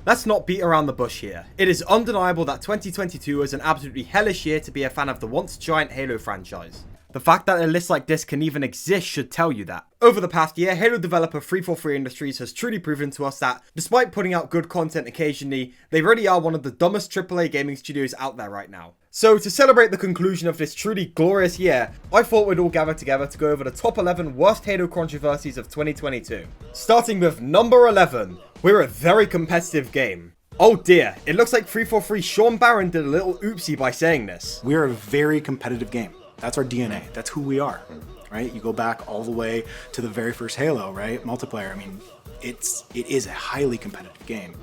Let's not beat around the bush here. It is undeniable that 2022 was an absolutely hellish year to be a fan of the once giant Halo franchise. The fact that a list like this can even exist should tell you that. Over the past year, Halo developer 343 Industries has truly proven to us that, despite putting out good content occasionally, they really are one of the dumbest AAA gaming studios out there right now. So, to celebrate the conclusion of this truly glorious year, I thought we'd all gather together to go over the top 11 worst Halo controversies of 2022. Starting with number 11, we're a very competitive game. Oh dear, it looks like 343 Sean Barron did a little oopsie by saying this. We're a very competitive game. That's our DNA. That's who we are, right? You go back all the way to the very first Halo, right? Multiplayer. I mean, it is a highly competitive game.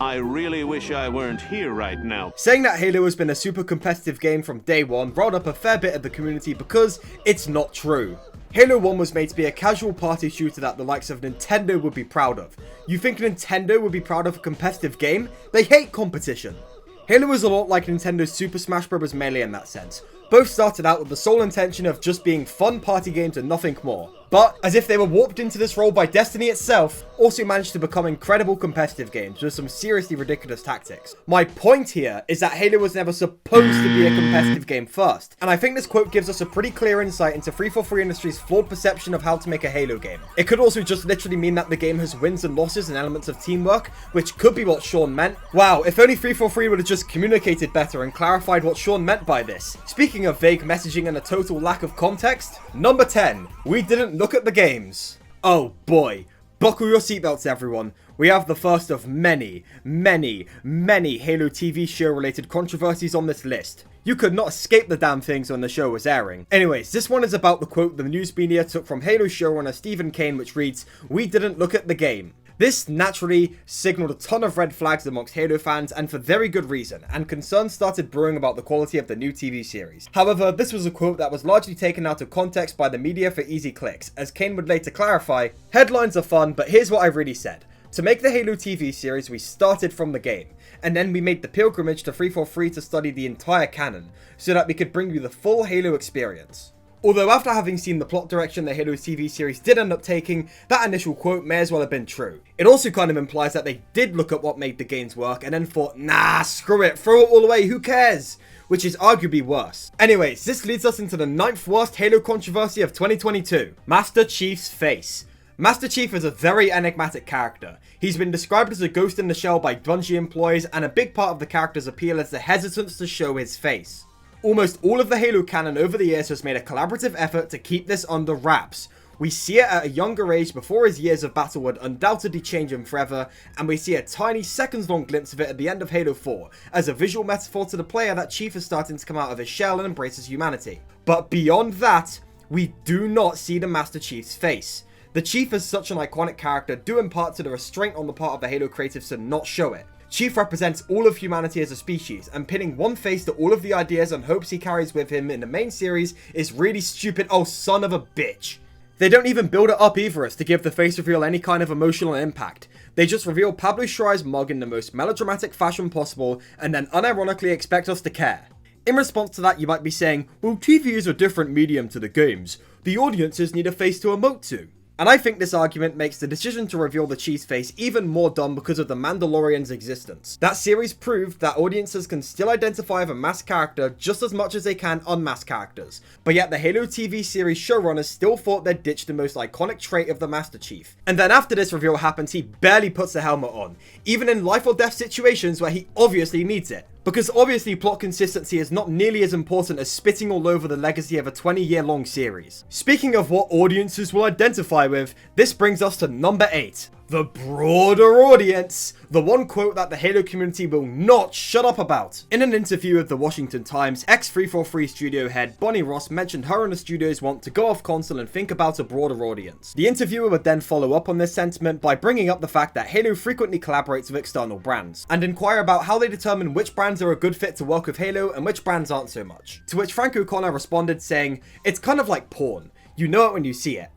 I really wish I weren't here right now. Saying that Halo has been a super competitive game from day one riled up a fair bit of the community because it's not true. Halo 1 was made to be a casual party shooter that the likes of Nintendo would be proud of. You think Nintendo would be proud of a competitive game? They hate competition. Halo is a lot like Nintendo's Super Smash Bros. Melee in that sense. Both started out with the sole intention of just being fun party games and nothing more. But, as if they were warped into this role by destiny itself, also managed to become incredible competitive games with some seriously ridiculous tactics. My point here is that Halo was never supposed to be a competitive game first, and I think this quote gives us a pretty clear insight into 343 Industries' flawed perception of how to make a Halo game. It could also just literally mean that the game has wins and losses and elements of teamwork, which could be what Sean meant. Wow, if only 343 would have just communicated better and clarified what Sean meant by this. Speaking of vague messaging and a total lack of context, number 10, we didn't look at the games. Oh boy, buckle your seatbelts everyone. We have the first of many Halo TV show related controversies on this list. You could not escape the damn things when the show was airing. Anyways, this one is about the quote the news media took from Halo showrunner Stephen Kane, which reads, "We didn't look at the game." This naturally signaled a ton of red flags amongst Halo fans, and for very good reason, and concerns started brewing about the quality of the new TV series. However, this was a quote that was largely taken out of context by the media for easy clicks, as Kane would later clarify, "Headlines are fun, but here's what I really said. To make the Halo TV series, we started from the game, and then we made the pilgrimage to 343 to study the entire canon, so that we could bring you the full Halo experience." Although after having seen the plot direction the Halo TV series did end up taking, that initial quote may as well have been true. It also kind of implies that they did look at what made the games work and then thought, nah, screw it, throw it all away, who cares? Which is arguably worse. Anyways, this leads us into the 9th worst Halo controversy of 2022. Master Chief's face. Master Chief is a very enigmatic character. He's been described as a ghost in the shell by Bungie employees, and a big part of the character's appeal is the hesitance to show his face. Almost all of the Halo canon over the years has made a collaborative effort to keep this under wraps. We see it at a younger age before his years of battle would undoubtedly change him forever, and we see a tiny seconds-long glimpse of it at the end of Halo 4, as a visual metaphor to the player that Chief is starting to come out of his shell and embrace his humanity. But beyond that, we do not see the Master Chief's face. The Chief as such an iconic character due in part to the restraint on the part of the Halo creatives to not show it. Chief represents all of humanity as a species, and pinning one face to all of the ideas and hopes he carries with him in the main series is really stupid. Oh, son of a bitch. They don't even build it up either as to give the face reveal any kind of emotional impact. They just reveal Pablo Schreier's mug in the most melodramatic fashion possible, and then unironically expect us to care. In response to that, you might be saying, well, TV is a different medium to the games. The audiences need a face to emote to. And I think this argument makes the decision to reveal the Chief's face even more dumb because of the Mandalorian's existence. That series proved that audiences can still identify with a masked character just as much as they can unmasked characters, but yet the Halo TV series showrunners still thought they'd ditched the most iconic trait of the Master Chief. And then after this reveal happens, he barely puts the helmet on, even in life or death situations where he obviously needs it. Because obviously plot consistency is not nearly as important as spitting all over the legacy of a 20-year-long series. Speaking of what audiences will identify with, this brings us to number 8. The broader audience. The one quote that the Halo community will not shut up about. In an interview with the Washington Times, ex-343 studio head Bonnie Ross mentioned her and the studios want to go off console and think about a broader audience. The interviewer would then follow up on this sentiment by bringing up the fact that Halo frequently collaborates with external brands, and inquire about how they determine which brands are a good fit to work with Halo and which brands aren't so much. To which Frank O'Connor responded saying, "It's kind of like porn. You know it when you see it."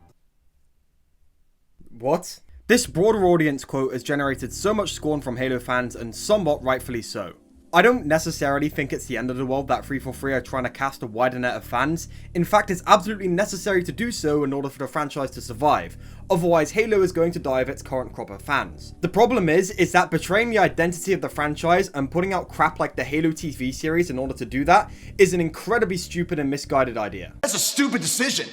What? This broader audience quote has generated so much scorn from Halo fans, and somewhat rightfully so. I don't necessarily think it's the end of the world that 343 are trying to cast a wider net of fans. In fact, it's absolutely necessary to do so in order for the franchise to survive. Otherwise, Halo is going to die of its current crop of fans. The problem is that betraying the identity of the franchise and putting out crap like the Halo TV series in order to do that is an incredibly stupid and misguided idea. That's a stupid decision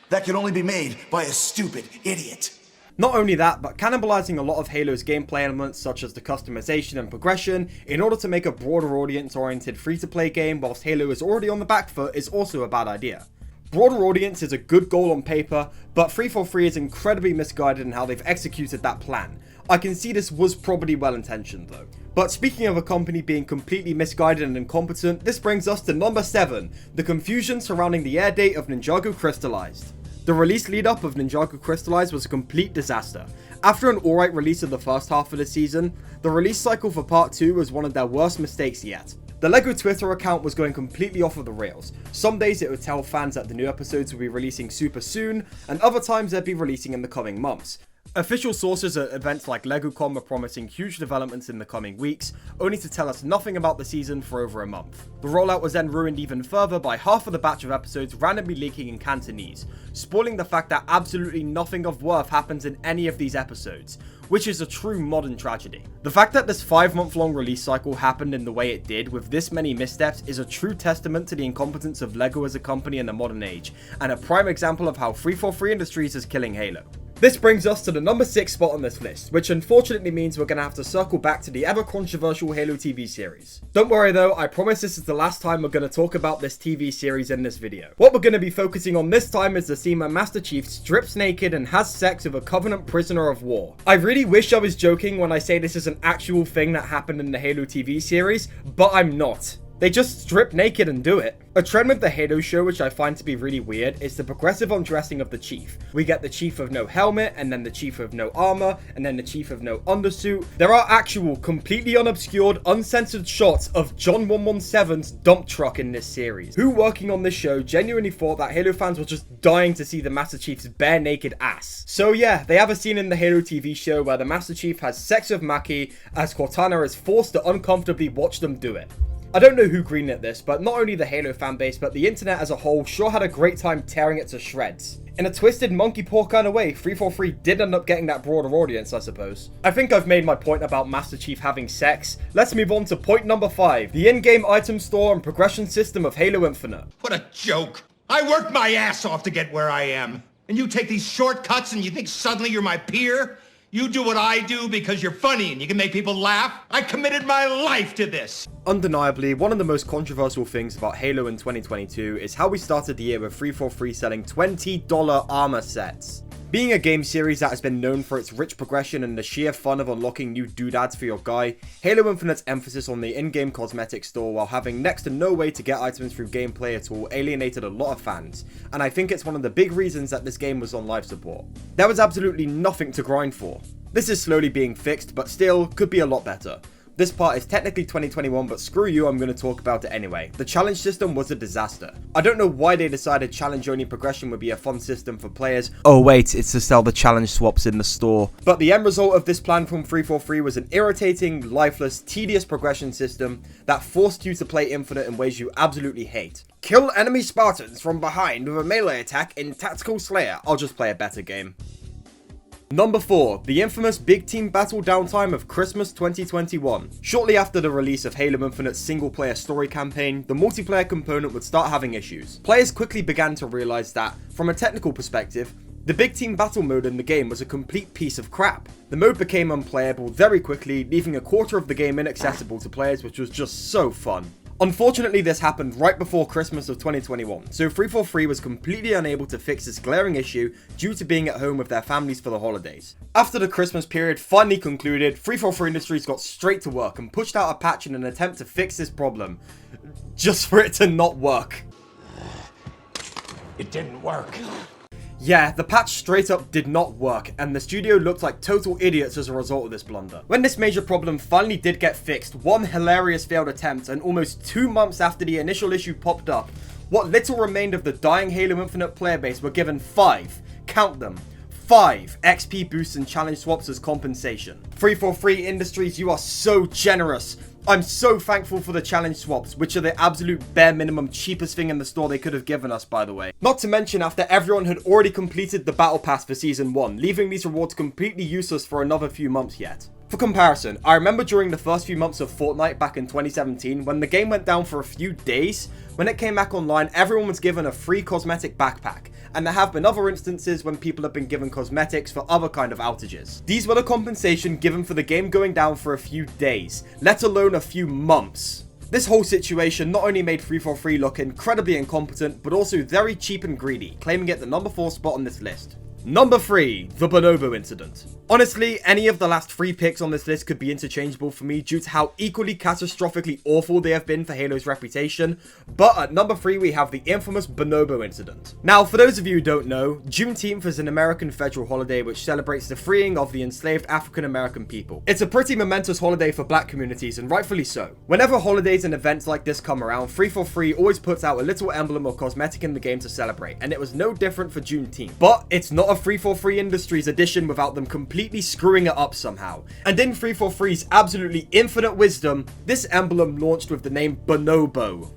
that can only be made by a stupid idiot. Not only that, but cannibalizing a lot of Halo's gameplay elements such as the customization and progression in order to make a broader audience-oriented free-to-play game whilst Halo is already on the back foot is also a bad idea. Broader audience is a good goal on paper, but 343 is incredibly misguided in how they've executed that plan. I can see this was probably well intentioned though. But speaking of a company being completely misguided and incompetent, this brings us to number 7, the confusion surrounding the air date of Ninjago Crystallized. The release lead up of Ninjago Crystallized was a complete disaster. After an alright release of the first half of the season, the release cycle for part 2 was one of their worst mistakes yet. The LEGO Twitter account was going completely off of the rails. Some days it would tell fans that the new episodes would be releasing super soon, and other times they'd be releasing in the coming months. Official sources at events like LegoCon were promising huge developments in the coming weeks, only to tell us nothing about the season for over a month. The rollout was then ruined even further by half of the batch of episodes randomly leaking in Cantonese, spoiling the fact that absolutely nothing of worth happens in any of these episodes, which is a true modern tragedy. The fact that this 5-month-long release cycle happened in the way it did with this many missteps is a true testament to the incompetence of LEGO as a company in the modern age, and a prime example of how 343 Industries is killing Halo. This brings us to the number 6 spot on this list, which unfortunately means we're going to have to circle back to the ever controversial Halo TV series. Don't worry though, I promise this is the last time we're going to talk about this TV series in this video. What we're going to be focusing on this time is the scene where Master Chief strips naked and has sex with a Covenant prisoner of war. I really wish I was joking when I say this is an actual thing that happened in the Halo TV series, but I'm not. They just strip naked and do it. A trend with the Halo show which I find to be really weird is the progressive undressing of the Chief. We get the Chief of no helmet, and then the Chief of no armor, and then the Chief of no undersuit. There are actual, completely unobscured, uncensored shots of John 117's dump truck in this series. Who working on this show genuinely thought that Halo fans were just dying to see the Master Chief's bare naked ass? So yeah, they have a scene in the Halo TV show where the Master Chief has sex with Mackie as Cortana is forced to uncomfortably watch them do it. I don't know who greenlit this, but not only the Halo fanbase, but the internet as a whole sure had a great time tearing it to shreds. In a twisted monkey paw kind of way, 343 did end up getting that broader audience, I suppose. I think I've made my point about Master Chief having sex. Let's move on to point number 5, the in-game item store and progression system of Halo Infinite. What a joke. I worked my ass off to get where I am. And you take these shortcuts and you think suddenly you're my peer? You do what I do because you're funny and you can make people laugh? I committed my life to this. Undeniably, one of the most controversial things about Halo in 2022 is how we started the year with 343 selling $20 armor sets. Being a game series that has been known for its rich progression and the sheer fun of unlocking new doodads for your guy, Halo Infinite's emphasis on the in-game cosmetic store while having next to no way to get items through gameplay at all alienated a lot of fans, and I think it's one of the big reasons that this game was on live support. There was absolutely nothing to grind for. This is slowly being fixed, but still could be a lot better. This part is technically 2021, but screw you, I'm going to talk about it anyway. The challenge system was a disaster. I don't know why they decided challenge-only progression would be a fun system for players. Oh wait, it's to sell the challenge swaps in the store. But the end result of this plan from 343 was an irritating, lifeless, tedious progression system that forced you to play Infinite in ways you absolutely hate. Kill enemy Spartans from behind with a melee attack in Tactical Slayer. I'll just play a better game. Number 4, the infamous big team battle downtime of Christmas 2021. Shortly after the release of Halo Infinite's single-player story campaign, the multiplayer component would start having issues. Players quickly began to realize that, from a technical perspective, the big team battle mode in the game was a complete piece of crap. The mode became unplayable very quickly, leaving a quarter of the game inaccessible to players, which was just so fun. Unfortunately, this happened right before Christmas of 2021, so 343 was completely unable to fix this glaring issue due to being at home with their families for the holidays. After the Christmas period finally concluded, 343 Industries got straight to work and pushed out a patch in an attempt to fix this problem, just for it to not work. It didn't work. Yeah, the patch straight up did not work, and the studio looked like total idiots as a result of this blunder. When this major problem finally did get fixed, one hilarious failed attempt, and almost 2 months after the initial issue popped up, what little remained of the dying Halo Infinite player base were given 5, count them, 5 XP boosts and challenge swaps as compensation. 343 Industries, you are so generous. I'm so thankful for the challenge swaps, which are the absolute bare minimum cheapest thing in the store they could have given us, by the way. Not to mention after everyone had already completed the battle pass for season 1, leaving these rewards completely useless for another few months yet. For comparison, I remember during the first few months of Fortnite back in 2017, when the game went down for a few days, when it came back online, everyone was given a free cosmetic backpack, and there have been other instances when people have been given cosmetics for other kind of outages. These were the compensation given for the game going down for a few days, let alone a few months. This whole situation not only made Free4Free look incredibly incompetent, but also very cheap and greedy, claiming it the number 4 spot on this list. Number 3, the Bonobo Incident. Honestly, any of the last 3 picks on this list could be interchangeable for me due to how equally catastrophically awful they have been for Halo's reputation, but at number 3 we have the infamous Bonobo Incident. Now, for those of you who don't know, Juneteenth is an American federal holiday which celebrates the freeing of the enslaved African American people. It's a pretty momentous holiday for black communities, and rightfully so. Whenever holidays and events like this come around, Free4Free always puts out a little emblem or cosmetic in the game to celebrate, and it was no different for Juneteenth. But it's not a Free4Free Industries edition without them completely screwing it up somehow. And in Free4Free's absolutely infinite wisdom, this emblem launched with the name Bonobo.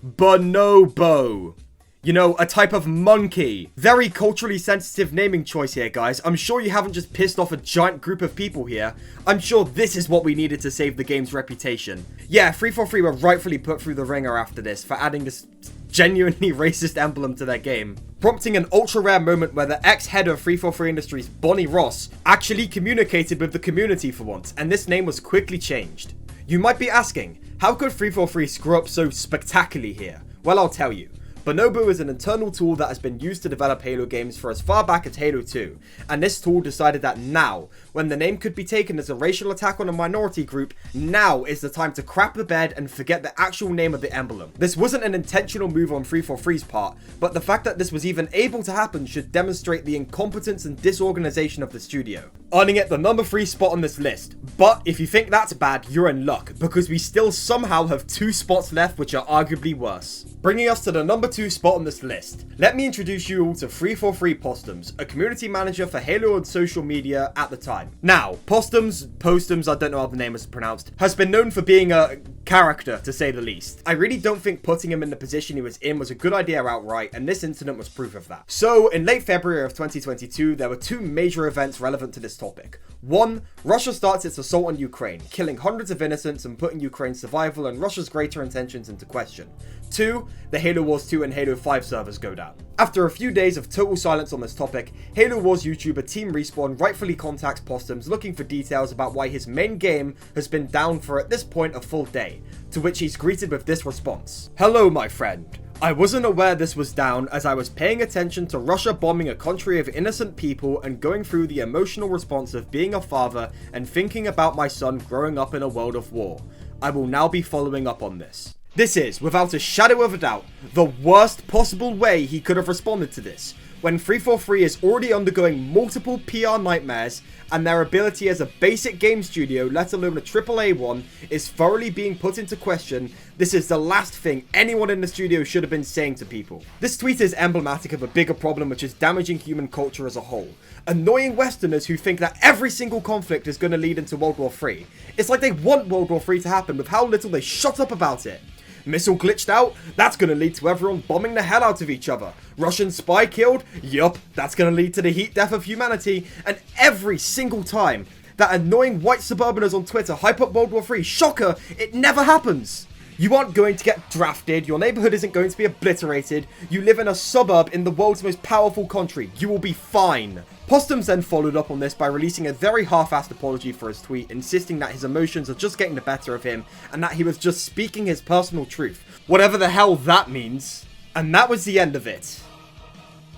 Bonobo. You know, a type of monkey. Very culturally sensitive naming choice here, guys. I'm sure you haven't just pissed off a giant group of people here. I'm sure this is what we needed to save the game's reputation. Yeah, Free4Free were rightfully put through the ringer after this for adding this genuinely racist emblem to their game, prompting an ultra rare moment where the ex-head of Free4Free Industries, Bonnie Ross, actually communicated with the community for once, and this name was quickly changed. You might be asking, how could Free4Free screw up so spectacularly here? Well, I'll tell you. Bonobo is an internal tool that has been used to develop Halo games for as far back as Halo 2, and this tool decided that now, when the name could be taken as a racial attack on a minority group, now is the time to crap the bed and forget the actual name of the emblem. This wasn't an intentional move on Free4Free's part, but the fact that this was even able to happen should demonstrate the incompetence and disorganization of the studio, earning it the number 3 spot on this list. But if you think that's bad, you're in luck, because we still somehow have 2 spots left which are arguably worse. Bringing us to the number 2 spot on this list, let me introduce you all to Free4Free Postums, a community manager for Halo on social media at the time. Now, Postums, I don't know how the name is pronounced, has been known for being a character, to say the least. I really don't think putting him in the position he was in was a good idea outright, and this incident was proof of that. So, in late February of 2022, there were 2 major events relevant to this topic. 1, Russia starts its assault on Ukraine, killing hundreds of innocents and putting Ukraine's survival and Russia's greater intentions into question. 2, the Halo Wars 2 and Halo 5 servers go down. After a few days of total silence on this topic, Halo Wars YouTuber Team Respawn rightfully contacts Postums looking for details about why his main game has been down for at this point a full day, to which he's greeted with this response. "Hello, my friend. I wasn't aware this was down as I was paying attention to Russia bombing a country of innocent people and going through the emotional response of being a father and thinking about my son growing up in a world of war. I will now be following up on this." This is, without a shadow of a doubt, the worst possible way he could have responded to this, when Free4Free is already undergoing multiple PR nightmares and their ability as a basic game studio, let alone a AAA one, is thoroughly being put into question. This is the last thing anyone in the studio should have been saying to people. This tweet is emblematic of a bigger problem which is damaging human culture as a whole. Annoying Westerners who think that every single conflict is going to lead into World War III. It's like they want World War III to happen with how little they shut up about it. Missile glitched out? That's going to lead to everyone bombing the hell out of each other. Russian spy killed? Yup, that's going to lead to the heat death of humanity. And every single time that annoying white suburbaners on Twitter hype up World War III, shocker, it never happens. You aren't going to get drafted, your neighborhood isn't going to be obliterated, you live in a suburb in the world's most powerful country, you will be fine. Postums then followed up on this by releasing a very half-assed apology for his tweet, insisting that his emotions are just getting the better of him and that he was just speaking his personal truth. Whatever the hell that means. And that was the end of it.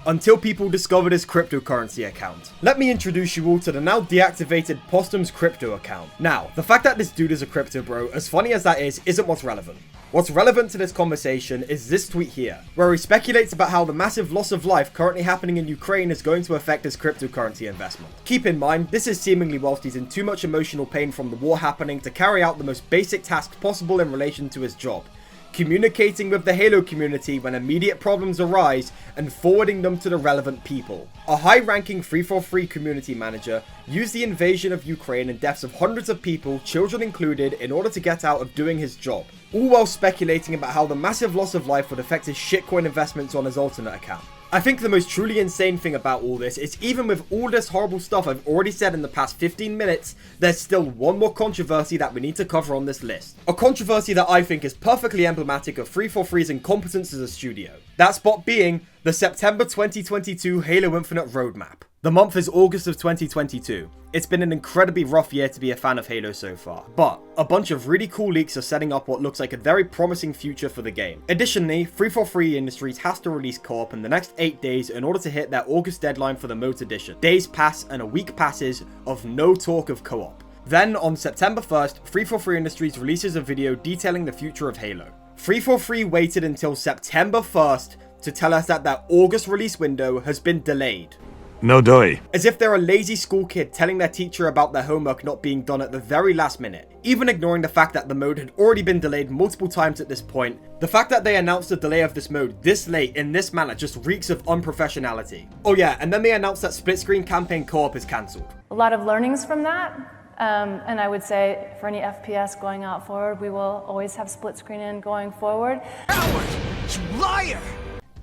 Until people discovered his cryptocurrency account. Let me introduce you all to the now deactivated Postums crypto account. Now, the fact that this dude is a crypto bro, as funny as that is, isn't what's relevant. What's relevant to this conversation is this tweet here, where he speculates about how the massive loss of life currently happening in Ukraine is going to affect his cryptocurrency investment. Keep in mind, this is seemingly whilst he's in too much emotional pain from the war happening to carry out the most basic tasks possible in relation to his job. communicating with the Halo community when immediate problems arise, and forwarding them to the relevant people. A high-ranking 343 community manager used the invasion of Ukraine and deaths of hundreds of people, children included, in order to get out of doing his job, all while speculating about how the massive loss of life would affect his shitcoin investments on his alternate account. I think the most truly insane thing about all this is even with all this horrible stuff I've already said in the past 15 minutes, there's still one more controversy that we need to cover on this list. A controversy that I think is perfectly emblematic of 343's incompetence as a studio. That spot being the September 2022 Halo Infinite roadmap. The month is August of 2022. It's been an incredibly rough year to be a fan of Halo so far, but a bunch of really cool leaks are setting up what looks like a very promising future for the game. Additionally, 343 Industries has to release co-op in the next 8 days in order to hit their August deadline for the Moat Edition. Days pass and a week passes of no talk of co-op. Then on September 1st, 343 Industries releases a video detailing the future of Halo. 343 waited until September 1st to tell us that their August release window has been delayed. No doy. As if they're a lazy school kid telling their teacher about their homework not being done at the very last minute. Even ignoring the fact that the mode had already been delayed multiple times at this point, the fact that they announced the delay of this mode this late in this manner just reeks of unprofessionality. Oh yeah, and then they announced that split screen campaign co-op is cancelled. A lot of learnings from that, and I would say for any FPS going out forward, we will always have split screen in going forward. Coward! You liar!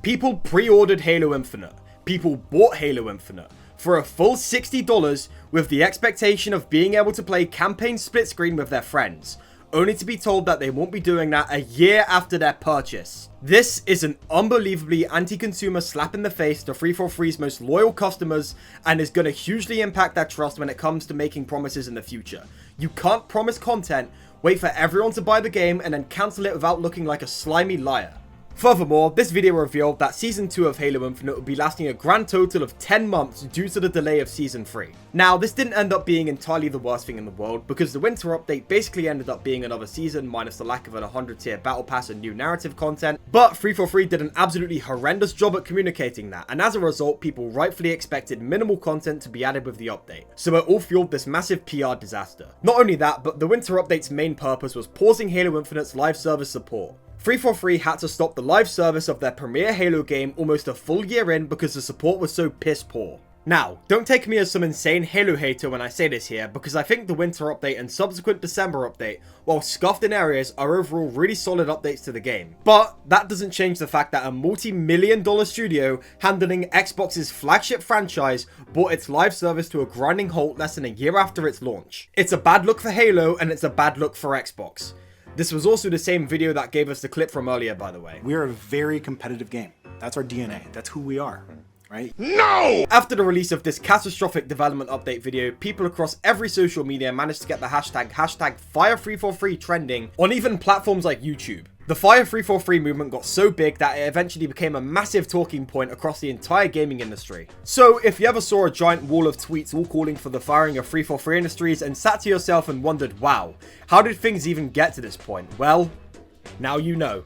People pre-ordered Halo Infinite. People bought Halo Infinite for a full $60 with the expectation of being able to play campaign split screen with their friends, only to be told that they won't be doing that a year after their purchase. This is an unbelievably anti-consumer slap in the face to 343's most loyal customers and is going to hugely impact their trust when it comes to making promises in the future. You can't promise content, wait for everyone to buy the game, and then cancel it without looking like a slimy liar. Furthermore, this video revealed that Season 2 of Halo Infinite would be lasting a grand total of 10 months due to the delay of Season 3. Now, this didn't end up being entirely the worst thing in the world, because the winter update basically ended up being another season minus the lack of an 100 tier battle pass and new narrative content, but 343 did an absolutely horrendous job at communicating that, and as a result, people rightfully expected minimal content to be added with the update, so it all fueled this massive PR disaster. Not only that, but the winter update's main purpose was pausing Halo Infinite's live service support. 343 had to stop the live service of their premier Halo game almost a full year in because the support was so piss poor. Now, don't take me as some insane Halo hater when I say this here, because I think the winter update and subsequent December update, while scuffed in areas, are overall really solid updates to the game. But that doesn't change the fact that a multi-million-dollar studio handling Xbox's flagship franchise brought its live service to a grinding halt less than a year after its launch. It's a bad look for Halo, and it's a bad look for Xbox. This was also the same video that gave us the clip from earlier, by the way. We're a very competitive game. That's our DNA. That's who we are, right? No! After the release of this catastrophic development update video, people across every social media managed to get the hashtag Fire343 trending on even platforms like YouTube. The Fire343 movement got so big that it eventually became a massive talking point across the entire gaming industry. So if you ever saw a giant wall of tweets all calling for the firing of 343 Industries and sat to yourself and wondered, wow, how did things even get to this point? Well, now you know.